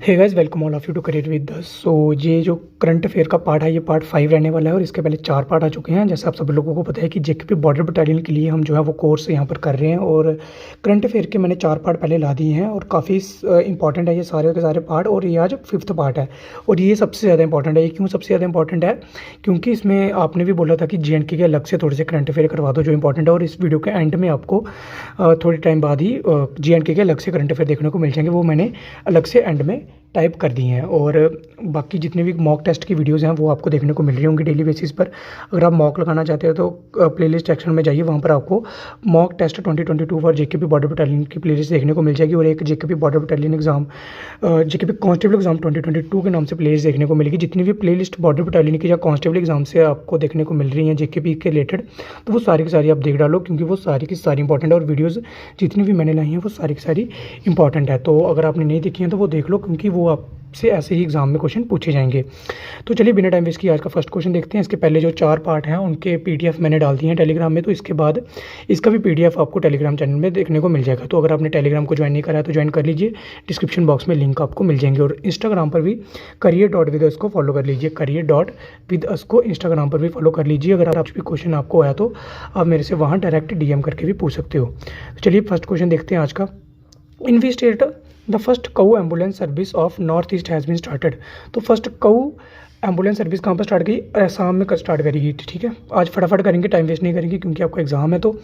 Hey guys, welcome all of you to career with us. So ये जो current affair का part है, ये पार्ट 5 रहने वाला है और इसके पहले 4 पार्ट आ चुके हैं। जैसे आप सभी लोगों को पता है कि जेकेपी बॉर्डर बटालियन के लिए हम जो है वो कोर्स यहाँ पर कर रहे हैं और करंट अफेयर के मैंने 4 पार्ट पहले ला दिए हैं और काफ़ी इंपॉर्टेंट है ये सारे के सारे पार्ट। और ये आज 5th पार्ट है और ये सबसे ज़्यादा इंपॉर्टेंट है। ये क्यों सबसे ज़्यादा इंपॉर्टेंट है? क्योंकि इसमें आपने भी बोला था कि JNK के अलग से थोड़े से करंट अफेयर करवा दो जो इंपॉर्टेंट है, और इस वीडियो के एंड में आपको थोड़ी टाइम बाद ही JNK के अलग से करंट अफेयर देखने को मिल जाएंगे। वो मैंने अलग से एंड में टाइप कर दी हैं और बाकी जितने भी मॉक टेस्ट की वीडियोस हैं वो आपको देखने को मिल रही होंगी डेली बेसिस पर। अगर आप मॉक लगाना चाहते हो तो प्लेलिस्ट सेक्शन में जाइए, वहाँ पर आपको mock test 2022 for JKP border battalion की प्लेलिस्ट देखने को मिल जाएगी। और एक JKP border battalion exam JKP constable exam 2022 के नाम से प्लेलिस्ट देखने को मिलेगी। जितनी भी प्लेलिस्ट बॉर्डर बटालियन की या कांस्टेबल एग्जाम से आपको देखने को मिल रही हैं जेकेपी के रिलेटेड, तो वो सारी की सारी आप देख डालो, क्योंकि वो सारी की सारी इंपॉर्टेंट है और वीडियोज़ जितनी भी मैंने लाई हैं वो सारी की सारी इंपॉर्टेंट है। तो अगर आपने नहीं देखी हैं तो वो देख लो, क्योंकि वो आपसे ऐसे ही एग्जाम में क्वेश्चन पूछे जाएंगे। तो चलिए बिना टाइम वेस्ट किए आज का फर्स्ट क्वेश्चन देखते हैं। इसके पहले जो 4 पार्ट हैं उनके PDF मैंने डाल दिए हैं टेलीग्राम में, तो इसके बाद इसका भी PDF आपको टेलीग्राम चैनल में देखने को मिल जाएगा। तो अगर आपने टेलीग्राम को ज्वाइन नहीं करा है तो ज्वाइन कर लीजिए, डिस्क्रिप्शन बॉक्स में लिंक आपको मिल जाएंगे। और इंस्टाग्राम पर भी career.with us को फॉलो कर लीजिए, career.with us को इंस्टाग्राम पर भी फॉलो कर लीजिए। अगर आप भी क्वेश्चन आपको आया तो आप मेरे से वहाँ डायरेक्ट DM करके भी पूछ सकते हो। तो चलिए फर्स्ट क्वेश्चन देखते हैं आज का। In which state the first cow ambulance service of north east has been started. तो फर्स्ट काऊ एम्बुलेंस सर्विस कहाँ पर स्टार्ट की? असम में स्टार्ट करी गई थी। ठीक है, आज फटाफट करेंगे, टाइम वेस्ट नहीं करेंगे क्योंकि आपका एग्जाम है। तो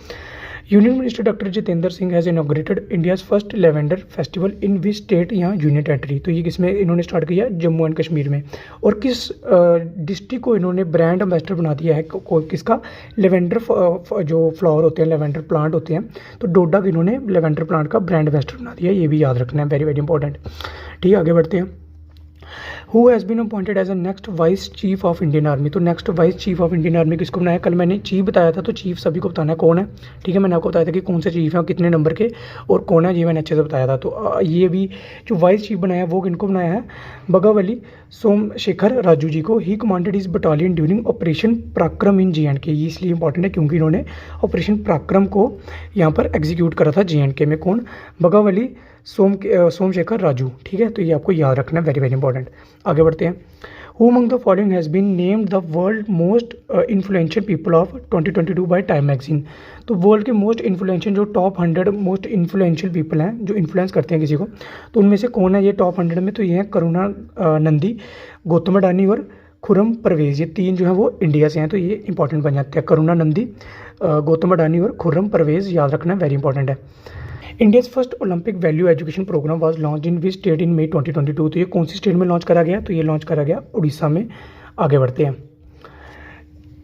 union minister doctor Jitendra Singh has inaugurated India's first lavender festival in which state या यूनियन टेरेटरी। तो ये किसमें इन्होंने स्टार्ट किया? जम्मू एंड कश्मीर में। और किस डिस्ट्रिक्ट को इन्होंने ब्रांड एम्बेसडर बना दिया है? किसका? लेवेंडर जो फ्लावर होते हैं, लेवेंडर प्लांट होते हैं, तो डोडा को इन्होंने लेवेंडर प्लांट का ब्रांड एम्बेसडर बना दिया। ये भी याद रखना है, वेरी वेरी इंपॉर्टेंट। ठीक है, आगे बढ़ते हैं। Who has been appointed as a next vice chief of Indian army. तो next vice chief of Indian army किसको बनाया? कल मैंने चीफ बताया था, तो चीफ सभी को बताना है कौन है। ठीक है, मैंने आपको बताया था कि कौन से चीफ हैं, कितने नंबर के और कौन है, ये मैंने अच्छे से बताया था। तो ये भी जो वाइस चीफ बनाया वो किनको बनाया है? बगावली सोमशेखर राजू जी को। ही कमांडेड इस बटालियन ड्यूरिंग ऑपरेशन पराक्रम इन JNK। ये इसलिए इंपॉर्टेंट है क्योंकि इन्होंने ऑपरेशन पराक्रम को यहाँ पर एग्जीक्यूट करा था JNK में। कौन? बगावली सोमशेखर राजू। ठीक है, तो ये आपको याद रखना है, वेरी वेरी इंपॉर्टेंट। आगे बढ़ते हैं। Who among the following has been named the world most influential people of 2022 by Time magazine. तो वर्ल्ड के मोस्ट इन्फ्लुएंशियल जो टॉप 100 मोस्ट इन्फ्लुएंशियल पीपल हैं जो इन्फ्लुएंस करते हैं किसी को, तो उनमें से कौन है ये टॉप 100 में? तो ये हैं करुणा नंदी, गौतम अडानी और खुर्रम परवेज़। ये 3 जो हैं वो इंडिया से हैं, तो ये इंपॉर्टेंट बन जाते हैं। करुणा नंदी, गौतम अडानी और खुर्रम परवेज़, याद रखना वेरी इंपॉर्टेंट है। India's first Olympic value education programme was launch in which state in May 2022। तो ये कौन सी स्टेट में लॉन्च करा गया? तो ये लॉन्च करा गया उड़ीसा में। आगे बढ़ते हैं।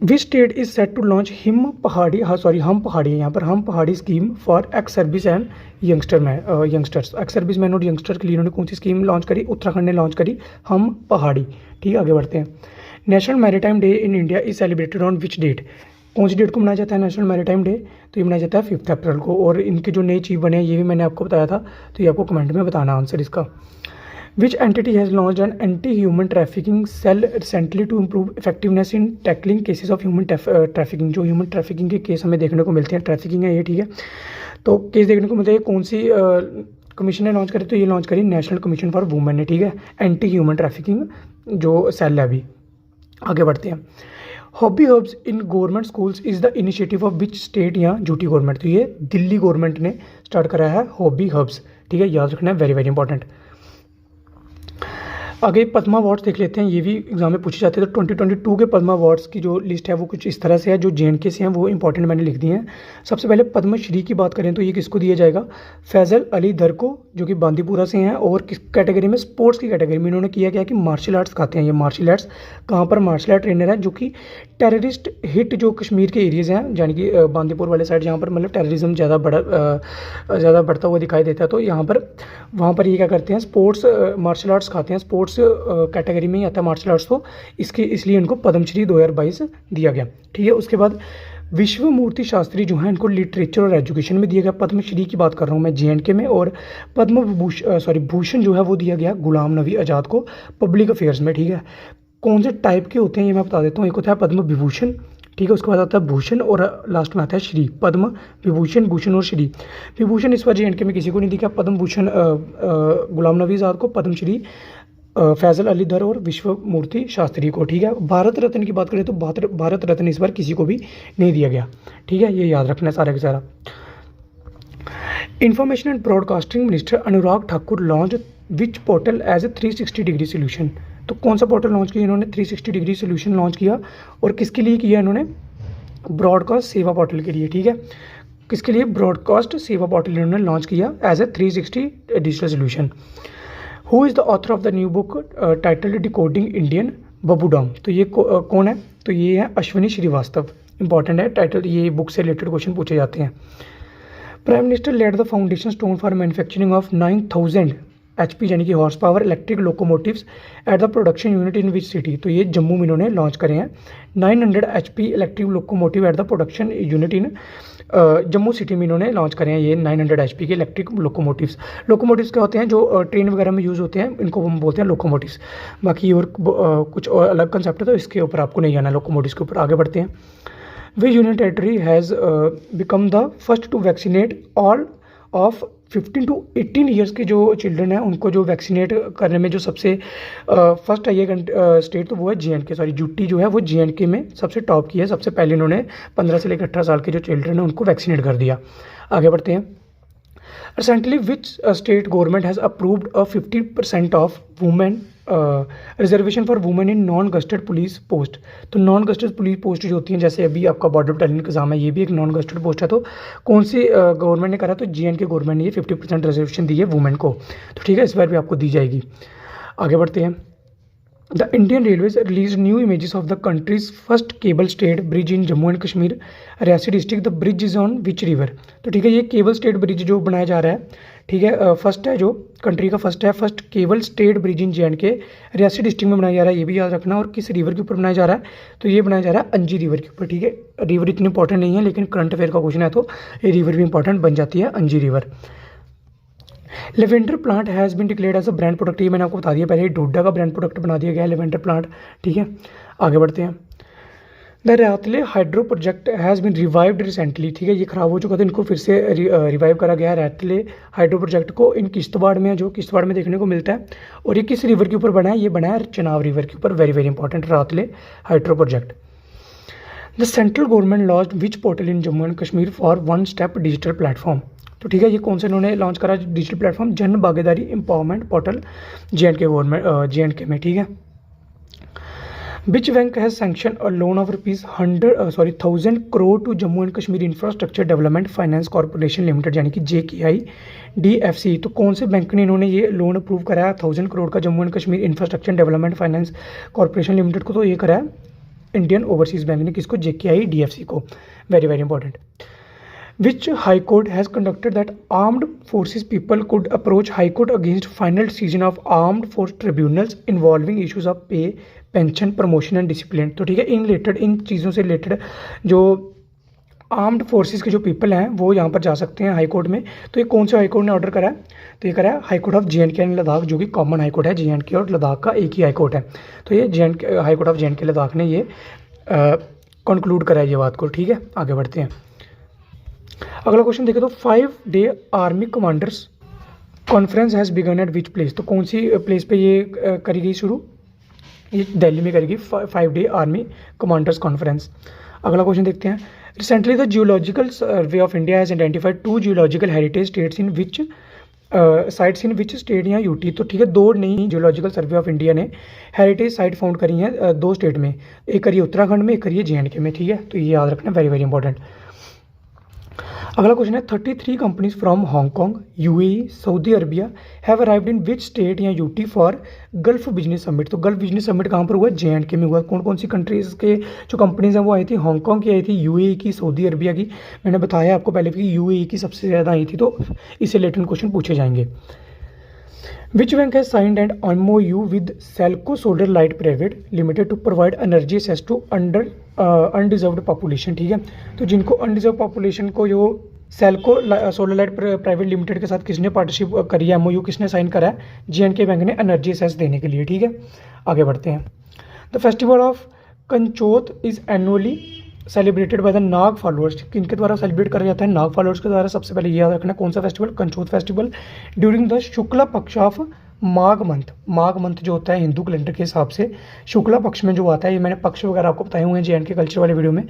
Which state is set to launch Hum Pahadi है यहाँ पर, Hum Pahadi scheme for ex service and youngsters. Ex service man और यंगस्टर के लिए इन्होंने कौन सी स्कीम लॉन्च करी? उत्तराखंड ने लॉन्च करी हम पहाड़ी। ठीक है, आगे बढ़ते हैं। National Maritime Day in India is celebrated on which date. कौन सी डेट को मनाया जाता है नेशनल मैरीटाइम डे? तो ये मनाया जाता है 5 अप्रैल को। और इनके जो नए चीफ बने हैं ये भी मैंने आपको बताया था, तो ये आपको कमेंट में बताना आंसर इसका। Which entity has launch an anti human trafficking cell recently to improve effectiveness in tackling cases of human trafficking. जो ह्यूमन ट्रैफिकिंग के केस हमें देखने को मिलते हैं, ट्रैफिकिंग है ये। ठीक है, तो केस देखने को मिलते हैं। कौन सी कमीशन ने लॉन्च करी? तो ये लॉन्च करी नेशनल कमीशन फॉर वुमेन ने। ठीक है, एंटी ह्यूमन ट्रैफिकिंग जो सेल है अभी। आगे बढ़ते हैं। Hobby hubs in government schools is the initiative of which state या यूटी गवर्नमेंट। तो ये दिल्ली गवर्नमेंट ने स्टार्ट कराया है हॉबी हब्स। ठीक है, याद रखना है, वेरी वेरी इंपॉर्टेंट। आगे पद्मा अवार्ड्स देख लेते हैं, ये भी एग्जाम में पूछे जाते हैं। तो 2022 के पद्मा अवार्ड्स की जो लिस्ट है वो कुछ इस तरह से है। जो JNK से हैं वो इंपॉर्टेंट मैंने लिख दिए हैं। सबसे पहले पद्मश्री की बात करें तो ये किसको दिया जाएगा? फैज़ल अली दर को, जो कि बांदीपुरा से हैं। और किस कैटेगरी में? स्पोर्ट्स की कैटेगरी में। इन्होंने किया क्या कि मार्शल आर्ट्स सिखाते हैं। ये मार्शल आर्ट्स कहाँ पर? मार्शल आर्ट ट्रेनर है जो कि टेररिस्ट हिट जो कश्मीर के एरियाज़ हैं, यानी कि बांदीपुर वाले साइड जहाँ पर मतलब टेररिज्म ज़्यादा बढ़ता हुआ दिखाई देता है, तो यहाँ पर वहाँ पर ये क्या करते हैं? स्पोर्ट्स मार्शल आर्ट्स सिखाते हैं। स्पोर्ट्स कैटेगरी में ही आता है मार्शल आर्ट्स, तो इसलिए इनको पद्मश्री 2022 दिया गया। ठीक है, उसके बाद विश्व मूर्ति शास्त्री जो हैं इनको लिटरेचर और एजुकेशन में दिया गया। पद्मश्री की बात कर रहा हूँ मैं JNK में। और भूषण जो है वो दिया गया गुलाम नबी आज़ाद को पब्लिक अफेयर्स में। ठीक है, कौन से टाइप के होते हैं ये मैं बता देता हूँ। एक होता है पद्म विभूषण, ठीक है। उसके बाद आता है भूषण और लास्ट में आता है श्री, पद्म विभूषण, भूषण और श्री। विभूषण इस बार जे में किसी को नहीं दिखा, पद्म भूषण गुलाम नबी आज़ाद को, पद्म श्री फैज़ल अली दर और विश्व मूर्ति शास्त्री को। ठीक है। भारत रत्न की बात करें तो भारत रत्न इस बार किसी को भी नहीं दिया गया। ठीक है, ये याद रखना है सारा का सारा। Information and broadcasting minister Anurag Thakur launch which portal as a 360 degree solution. तो कौन सा पोर्टल लॉन्च किया इन्होंने? 360 डिग्री सोल्यूशन लॉन्च किया। और किसके लिए किया इन्होंने? ब्रॉडकास्ट सेवा पोर्टल के लिए। ठीक है, किसके लिए? ब्रॉडकास्ट सेवा पोर्टल इन्होंने लॉन्च किया as a 360 digital solution. Who is the author of the new book titled decoding Indian babudom. तो ये कौन है? तो ये है अश्विनी श्रीवास्तव। इंपॉर्टेंट है टाइटल, ये बुक से रिलेटेड क्वेश्चन पूछे जाते हैं। Prime minister laid the foundation stone for manufacturing of 9000 HP यानी कि horse power electric locomotives at the production unit in which city. तो ये जम्मू में इन्होंने लॉन्च करे हैं 900 HP electric locomotive eight the production unit in Jammu city में इन्होंने लॉन्च करे हैं ये 900 HP के इलेक्ट्रिक लोकोमोटिव्स। लोकोमोटिव्स क्या होते हैं? जो ट्रेन वगैरह में यूज़ होते हैं, इनको हम बोलते हैं लोकोमोटिव्स। बाकी और कुछ और अलग कंसेप्ट है, तो इसके ऊपर आपको नहीं जाना। लोकोमोटिव्स के ऊपर आगे बढ़ते हैं। Which union territory has become the first to vaccinate all of 15 to 18 years के जो चिल्ड्रन हैं उनको जो वैक्सीनेट करने में जो सबसे फर्स्ट आई है स्टेट, तो वो है JNK। सॉरी, यूटी जो है वो JNK में सबसे टॉप की है। सबसे पहले इन्होंने 15 से लेकर 18 साल के जो चिल्ड्रन हैं उनको वैक्सीनेट कर दिया। आगे बढ़ते हैं। Recently which state government has approved a 50% of women reservation for women in non gazetted police post. तो नॉन गस्टेड पुलिस पोस्ट जो होती हैं, जैसे अभी आपका बॉर्डर बटालियन का एग्जाम है, ये भी एक नॉन गस्टेड पोस्ट है। तो कौन सी गवर्नमेंट ने करा? तो JNK गवर्नमेंट ने ये 50% रिजर्वेशन दी है वुमेन को। तो ठीक है, इस बार भी आपको दी जाएगी। आगे बढ़ते हैं। The Indian railways release new images of the countries first cable stayed bridge in Jammu and Kashmir Reasi district. The bridge is on which river. तो ठीक है, ये केबल स्टेट ब्रिज जो बनाया जा रहा है, ठीक है, फर्स्ट है जो कंट्री का फर्स्ट है, फर्स्ट केबल स्टेट ब्रिज इन JNK रियासी डिस्ट्रिक्ट में बनाया जा रहा है, ये भी याद रखना। और किस रिवर के ऊपर बनाया जा रहा है? तो ये बनाया जा रहा है अंजी रिवर के ऊपर। ठीक है, रिवर इतनी इंपॉर्टेंट नहीं है, लेकिन करंट अफेयर का क्वेश्चन है तो ये रिवर भी इंपॉर्टेंट बन जाती है, Anji river. Lavender plant has been declared as a brand product. ये मैंने आपको बता दिया पहले, डोडा का ब्रांड प्रोडक्ट बना दिया गया है लेवेंडर प्लांट। ठीक है, आगे बढ़ते हैं। The Ratle hydro project has been revived recently. ठीक है, ये खराब हो चुका था, इनको फिर से रिवाइव करा गया है रैतले हाइड्रो प्रोजेक्ट को। इन किश्तवाड़ में, जो किश्तवाड़ में देखने को मिलता है। और ये किस रिवर के ऊपर बना है? ये बना है चनाब रिवर के ऊपर। Very very important, Ratle hydro project. The central government launch which portal in Jammu and Kashmir for one step digital platform. तो ठीक है, ये कौन सा इन्होंने लॉन्च करा डिजिटल प्लेटफॉर्म? जन भागीदारी एम्पावरमेंट पोर्टल JNK में। ठीक है। Which bank has sanction a loan of ₹1000 crore to Jammu and Kashmir infrastructure development finance corporation limited यानी कि JKIDFC। तो कौन से बैंक ने इन्होंने ये लोन अप्रूव कराया 1000 करोड़ का Jammu and Kashmir infrastructure development finance corporation limited को? तो ये कराया इंडियन ओवरसीज़ बैंक ने। किसको? JKIDFC को। Very very important. Which High Court has conducted that armed forces people could approach High Court against final decision of armed force tribunals involving issues of pay, pension, promotion and discipline। तो ठीक है, इन चीज़ों से related जो armed forces के जो people हैं वो यहाँ पर जा सकते हैं हाई कोर्ट में। तो ये कौन से हाई कोर्ट ने ऑर्डर करा है? तो ये करा है high court of JNK and Ladakh, जो कि कॉमन हाई कोर्ट है। JNK और लद्दाख का एक ही हाई कोर्ट है। तो ये high court of JNK Ladakh ने ये कंक्लूड करा है ये बात को। ठीक है, आगे बढ़ते हैं। अगला क्वेश्चन देखें तो 5-day army commanders conference has begun eight which place. तो कौन सी प्लेस पे ये करी गई शुरू? ये दिल्ली में करेगी 5-day आर्मी कमांडर्स कॉन्फ्रेंस। अगला क्वेश्चन देखते हैं। Recently the geological survey of India has identified 2 geological heritage states in which sites in which state या यूटी। तो ठीक है, 2 नई जियोलॉजिकल सर्वे ऑफ इंडिया ने हेरिटेज साइट फाउंड करी हैं 2 स्टेट में। एक करी उत्तराखंड में, एक करी JNK में। ठीक है, तो ये याद रखना, वेरी वेरी इंपॉर्टेंट। अगला क्वेश्चन है 33 companies from Hong Kong, UAE, Saudi Arabia have arrived in which state या UT for Gulf business summit. तो गल्फ बिजनेस समिट कहाँ पर हुआ? JNK में हुआ। कौन कौन सी कंट्रीज़ के जो कंपनीज हैं वो आई थी? हांगकॉन्ग की आई थी, UAE की, सऊदी अरबिया की। मैंने बताया आपको पहले भी UAE की सबसे ज़्यादा आई थी, तो इससे रिलेटेड क्वेश्चन पूछे जाएंगे। Which bank has signed an MOU with Selco Solar Light Private Limited to provide energy access to undeserved population। ठीक है, तो जिनको अनडिजर्व पॉपुलेशन को जो SELCO solar light private limited के साथ किसने पार्टनरशिप करी है, MOU किसने साइन करा है? JNK बैंक ने एनर्जी एक्सेस देने के लिए। ठीक है, आगे बढ़ते हैं। The festival of Kanchot is annually celebrated by the Nag followers, किनके द्वारा सेलिब्रेट करा जाता है? नाग फॉलोअर्स के द्वारा। सबसे पहले ये याद रखना कौन सा festival? Kanchot festival during the Shukla Paksha of Magh month. Magh month जो होता है हिंदू कैलेंडर के हिसाब से शुक्ला पक्ष में जो आता है, ये मैंने पक्ष वगैरह आपको बताए हुए हैं जे एंड के कल्चर वाले वीडियो में।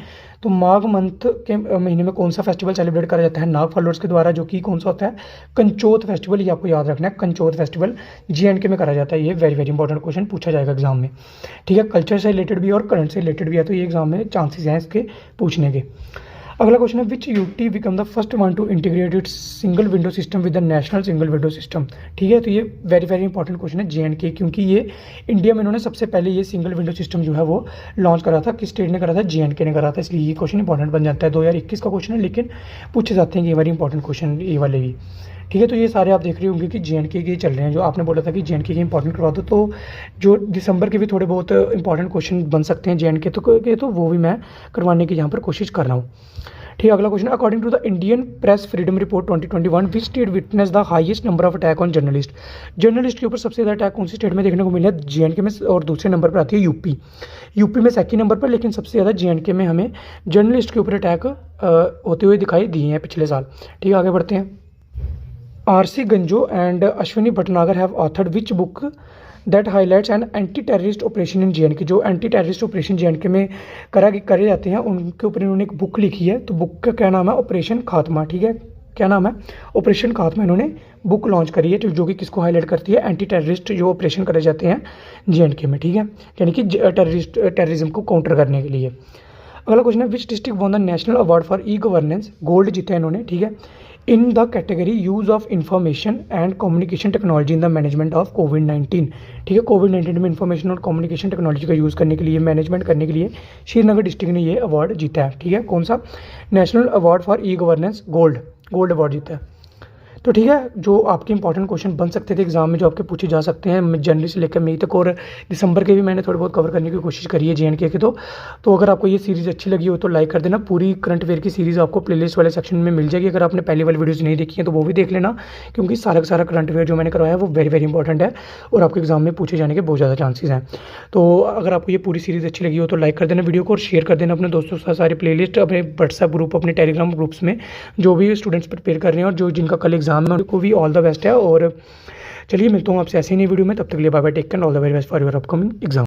तो माघ मंथ के महीने में कौन सा फेस्टिवल सेलिब्रेट करा जाता है? नाग फॉलोअर्स के द्वारा, जो कि कौन सा होता है? कंचोत फेस्टिवल। ये आपको याद रखना है, कंचोत फेस्टिवल जे एंड के में करा जाता है। ये वेरी वेरी इंपॉर्टेंट क्वेश्चन पूछा जाएगा एग्जाम में, ठीक है। कल्चर से रिलेटेड भी और करंट से रिलेटेड भी है, तो ये एग्जाम में चांसेस हैं इसके पूछने के। अगला क्वेश्चन है which UT become the first one to integrate its single window system with the national single window system, ठीक है। तो ये वेरी वेरी इंपॉर्टेंट क्वेश्चन है जे एंड के, क्योंकि ये इंडिया में इन्होंने सबसे पहले ये सिंगल विंडो सिस्टम जो है वो लॉन्च करा था। किस स्टेट ने करा था? जे एंड के ने करा था, इसलिए ये क्वेश्चन इंपॉर्टेंट बन जाता है। 2021 का क्वेश्चन है, लेकिन पूछे जाते हैं ये वेरी इंपॉर्टेंट क्वेश्चन ये वाले भी, ठीक है। तो ये सारे आप देख रहे होंगे कि जे एंड के चल रहे हैं। जो आपने बोला था कि जे एंड के इंपॉर्टेंट करवा दो, तो जो दिसंबर के भी थोड़े बहुत इंपॉर्टेंट क्वेश्चन बन सकते हैं जे एंड के, तो वो भी मैं करवाने की यहाँ पर कोशिश कर रहा हूँ, ठीक है। अगला question, according to the Indian press freedom report 2021 which state witness the highest number of attack on journalist? Journalist के ऊपर सबसे ज़्यादा अटैक कौन सी स्टेट में देखने को मिला? जे एंड के में, और दूसरे नंबर पर आती है यूपी। यूपी में सेकंड नंबर पर, लेकिन सबसे ज़्यादा जे एंड के में हमें जर्नलिस्ट के ऊपर अटैक होते हुए दिखाई दिए हैं पिछले साल, ठीक है। आगे बढ़ते हैं। R C. Ganjoo and Ashwini Bhatnagar have authored which book that highlights an anti terrorist operation in J and K? जो anti terrorist operation J and K में करे जाते हैं, उनके ऊपर इन्होंने एक बुक लिखी है। तो बुक का क्या नाम है? ऑपरेशन खात्मा, ठीक है। क्या नाम है? ऑपरेशन खात्मा। इन्होंने बुक लॉन्च करी है, जो कि किसको हाईलाइट करती है? एंटी टेररिस्ट जो ऑपरेशन करे जाते हैं जे एंड के में, ठीक है, यानी कि टेररिज्म को काउंटर करने के लिए। अगला क्वेश्चन है which district won the national award for E governance? Gold जीता है इन्होंने, ठीक है, in the category use of information and communication technology in the management of कोविड-19, ठीक है। कोविड-19 में इंफॉर्मेशन और कम्युनिकेशन टेक्नोलॉजी का यूज़ करने के लिए, मैनेजमेंट करने के लिए श्रीनगर डिस्ट्रिक्ट ने ये अवार्ड जीता है, ठीक है। कौन सा? National award for E governance, gold award जीता है। तो ठीक है, जो आपके इंपॉर्टेंट क्वेश्चन बन सकते थे एग्जाम में, जो आपके पूछे जा सकते हैं जनवरी से लेकर मई तक, और दिसंबर के भी मैंने थोड़े बहुत कवर करने की कोशिश करी है जे एंड के तो अगर आपको ये सीरीज़ अच्छी लगी हो तो लाइक कर देना। पूरी करंट अफेयर की सीरीज़ आपको प्लेलिस्ट वाले सेक्शन में मिल जाएगी। अगर आपने पहले वाली वीडियोज़ नहीं देखी हैं तो वो भी देख लेना, क्योंकि सारा का सारा करंट अफेयर जो मैंने करवाया है वो वेरी वेरी इंपॉर्टेंट है, और आपके एग्जाम में पूछे जाने के बहुत ज़्यादा चांसेस हैं। तो अगर आपको ये पूरी सीरीज़ अच्छी लगी हो तो लाइक कर देना वीडियो को, और शेयर कर देना अपने दोस्तों के साथ। सारी प्लेलिस्ट अपने व्हाट्सएप ग्रुप, अपने टेलीग्राम ग्रुप्स में जो भी स्टूडेंट्स प्रिपेयर कर रहे हैं और जो जिनका कल एग्जाम है उनको भी ऑल द बेस्ट है। और चलिए मिलता हूँ आपसे ऐसे ही नई वीडियो में, तब तक के लिए bye bye, take care, all the very best for your upcoming exam.